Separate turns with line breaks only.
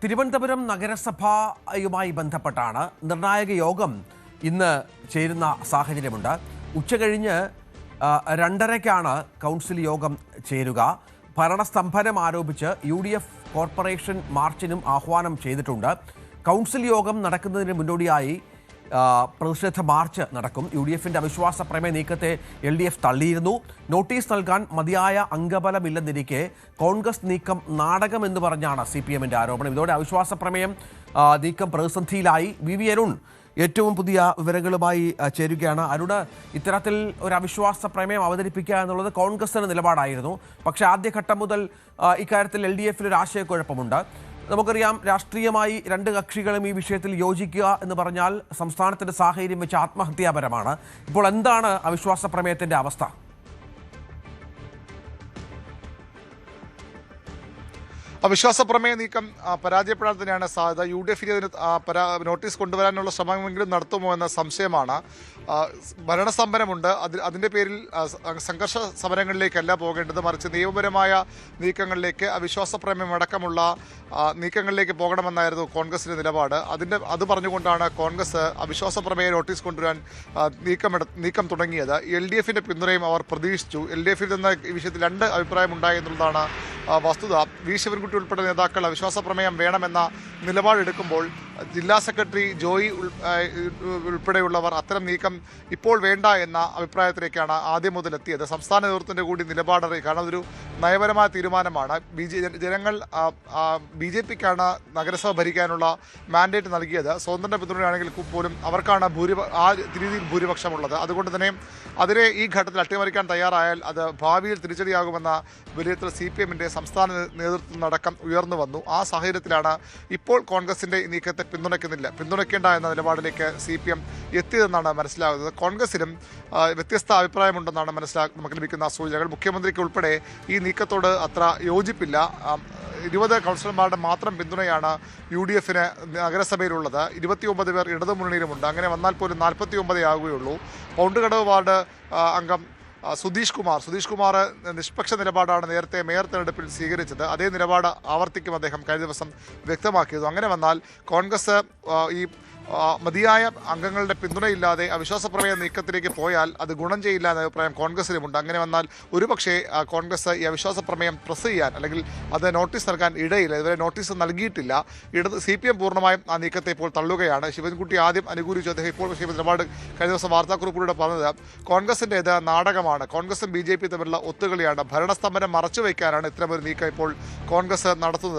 തിരുവനന്തപുരം നഗരസഭയുമായി ബന്ധപ്പെട്ടാണ് നിർണായക യോഗം ഇന്ന് ചേരുന്ന സാഹചര്യമുണ്ട്. ഉച്ചകഴിഞ്ഞ് 2:30-ക്കാണ് കൗൺസിൽ യോഗം ചേരുക. ഭരണസ്തംഭനം ആരോപിച്ച് UDF കോർപ്പറേഷൻ മാർച്ചിനും ആഹ്വാനം ചെയ്തിട്ടുണ്ട്. കൗൺസിൽ യോഗം നടക്കുന്നതിന് മുന്നോടിയായി പ്രതിഷേധ മാർച്ച് നടക്കും. UDFന്റെ അവിശ്വാസ പ്രമേയ നീക്കത്തെ LDF തള്ളിയിരുന്നു. നോട്ടീസ് നൽകാൻ മതിയായ അംഗബലമില്ലെന്നിരിക്കെ കോൺഗ്രസ് നീക്കം നാടകമെന്ന് പറഞ്ഞാണ് CPMന്റെ ആരോപണം. ഇതോടെ അവിശ്വാസ പ്രമേയം നീക്കം പ്രതിസന്ധിയിലായി. VV അരുൺ ഏറ്റവും പുതിയ വിവരങ്ങളുമായി ചേരുകയാണ്. അരുണ്, ഇത്തരത്തിൽ ഒരു അവിശ്വാസ പ്രമേയം അവതരിപ്പിക്കുക എന്നുള്ളത് കോൺഗ്രസിന്റെ നിലപാടായിരുന്നു. പക്ഷേ ആദ്യഘട്ടം മുതൽ ഇക്കാര്യത്തിൽ LDFന് ഒരു ആശയക്കുഴപ്പമുണ്ട്. നമുക്കറിയാം, രാഷ്ട്രീയമായി രണ്ട് കക്ഷികളും ഈ വിഷയത്തിൽ യോജിക്കുക എന്ന് പറഞ്ഞാൽ സംസ്ഥാനത്തിന്റെ സാഹചര്യം വെച്ച് ആത്മഹത്യാപരമാണ്. ഇപ്പോൾ എന്താണ് അവിശ്വാസ പ്രമേയത്തിന്റെ അവസ്ഥ?
അവിശ്വാസ പ്രമേയ നീക്കം പരാജയപ്പെടാൻ തന്നെയാണ് സാധ്യത. UDF ഇതിന് നോട്ടീസ് കൊണ്ടുവരാനുള്ള ശ്രമമെങ്കിലും നടത്തുമോ എന്ന സംശയമാണ്. ഭരണസ്തംഭനമുണ്ട്. അതിൻ്റെ പേരിൽ സംഘർഷ സമരങ്ങളിലേക്കല്ല പോകേണ്ടത്, മറിച്ച് നിയമപരമായ നീക്കങ്ങളിലേക്ക്, അവിശ്വാസ പ്രമേയം അടക്കമുള്ള നീക്കങ്ങളിലേക്ക് പോകണമെന്നായിരുന്നു കോൺഗ്രസിൻ്റെ നിലപാട്. അത് പറഞ്ഞുകൊണ്ടാണ് കോൺഗ്രസ് അവിശ്വാസ പ്രമേയ നോട്ടീസ് കൊണ്ടുവരാൻ നീക്കം തുടങ്ങിയത്. LDFന്റെ പിന്തുണയും അവർ പ്രതീക്ഷിച്ചു. LDFിൽ നിന്ന് ഈ വിഷയത്തിൽ രണ്ട് അഭിപ്രായമുണ്ടായി എന്നുള്ളതാണ് വസ്തുത. വി ശിവൻകുട്ടി ഉൾപ്പെടെ നേതാക്കൾ അവിശ്വാസ പ്രമേയം വേണമെന്ന നിലപാടെടുക്കുമ്പോൾ ജില്ലാ സെക്രട്ടറി ജോയി ഉൾപ്പെടെയുള്ളവർ അത്തരം നീക്കം ഇപ്പോൾ വേണ്ട എന്ന അഭിപ്രായത്തിലേക്കാണ് ആദ്യം മുതൽ എത്തിയത്. സംസ്ഥാന നേതൃത്വത്തിൻ്റെ കൂടി നിലപാടറി, കാരണം അതൊരു നയപരമായ തീരുമാനമാണ്. ജനങ്ങൾ BJPക്കാണ് നഗരസഭ ഭരിക്കാനുള്ള മാൻഡേറ്റ് നൽകിയത്. സ്വതന്ത്ര പിന്തുണയാണെങ്കിൽ പോലും അവർക്കാണ് ആ രീതിയിൽ ഭൂരിപക്ഷമുള്ളത്. അതുകൊണ്ട് തന്നെ അതിനെ ഈ ഘട്ടത്തിൽ അട്ടിമറിക്കാൻ തയ്യാറായാൽ അത് ഭാവിയിൽ തിരിച്ചടിയാകുമെന്ന വിലയിരുത്തൽ CPMന്റെ സംസ്ഥാന നേതൃത്വത്തിനടക്കം ഉയർന്നു വന്നു. ആ സാഹചര്യത്തിലാണ് ഇപ്പോൾ കോൺഗ്രസിൻ്റെ നീക്കത്തെ പിന്തുണയ്ക്കേണ്ട എന്ന നിലപാടിലേക്ക് CPM എത്തിയതെന്നാണ് മനസ്സിലാകുന്നത്. കോൺഗ്രസിനും വ്യത്യസ്ത അഭിപ്രായമുണ്ടെന്നാണ് നമുക്ക് ലഭിക്കുന്ന സൂചനകൾ. മുഖ്യമന്ത്രിക്ക് ഉൾപ്പെടെ ഈ നീക്കത്തോട് അത്ര യോജിപ്പില്ല. 20 കൗൺസിലർമാരുടെ മാത്രം പിന്തുണയാണ് UDFന് നഗരസഭയിലുള്ളത്. 29 പേർ ഇടതുമുന്നണിയിലുമുണ്ട്. അങ്ങനെ വന്നാൽ പോലും 49 ആകുകയുള്ളൂ. പൗണ്ടുകടവ് വാർഡ് അംഗം സുധീഷ് കുമാർ നിഷ്പക്ഷ നിലപാടാണ് നേരത്തെ മേയർ തെരഞ്ഞെടുപ്പിൽ സ്വീകരിച്ചത്. അതേ നിലപാട് ആവർത്തിക്കും അദ്ദേഹം കഴിഞ്ഞ ദിവസം വ്യക്തമാക്കിയത്. അങ്ങനെ വന്നാൽ കോൺഗ്രസ് ഈ മതിയായ അംഗങ്ങളുടെ പിന്തുണയില്ലാതെ അവിശ്വാസ പ്രമേയ നീക്കത്തിലേക്ക് പോയാൽ അത് ഗുണം ചെയ്യില്ല എന്ന അഭിപ്രായം കോൺഗ്രസിനുമുണ്ട്. അങ്ങനെ വന്നാൽ ഒരുപക്ഷെ കോൺഗ്രസ് ഈ അവിശ്വാസ പ്രമേയം പ്രസ് ചെയ്യാൻ, അല്ലെങ്കിൽ അത് നോട്ടീസ് നൽകാൻ ഇടയില്ല. ഇതുവരെ നോട്ടീസ് നൽകിയിട്ടില്ല. CPM പൂർണ്ണമായും ആ നീക്കത്തെ ഇപ്പോൾ തള്ളുകയാണ്. ശിവൻകുട്ടി ആദ്യം അനുകൂലിച്ചു. അദ്ദേഹം ഇപ്പോൾ നിലപാട് കഴിഞ്ഞ ദിവസം വാർത്താക്കുറിപ്പിലൂടെ പറഞ്ഞത് കോൺഗ്രസിൻ്റേത് നാടകമാണ്, കോൺഗ്രസും BJP തമ്മിലുള്ള ഒത്തുകളിയാണ്, ഭരണസ്തംഭനം മറച്ചുവെക്കാനാണ് ഇത്തരമൊരു നീക്കം ഇപ്പോൾ കോൺഗ്രസ് നടത്തുന്നത്.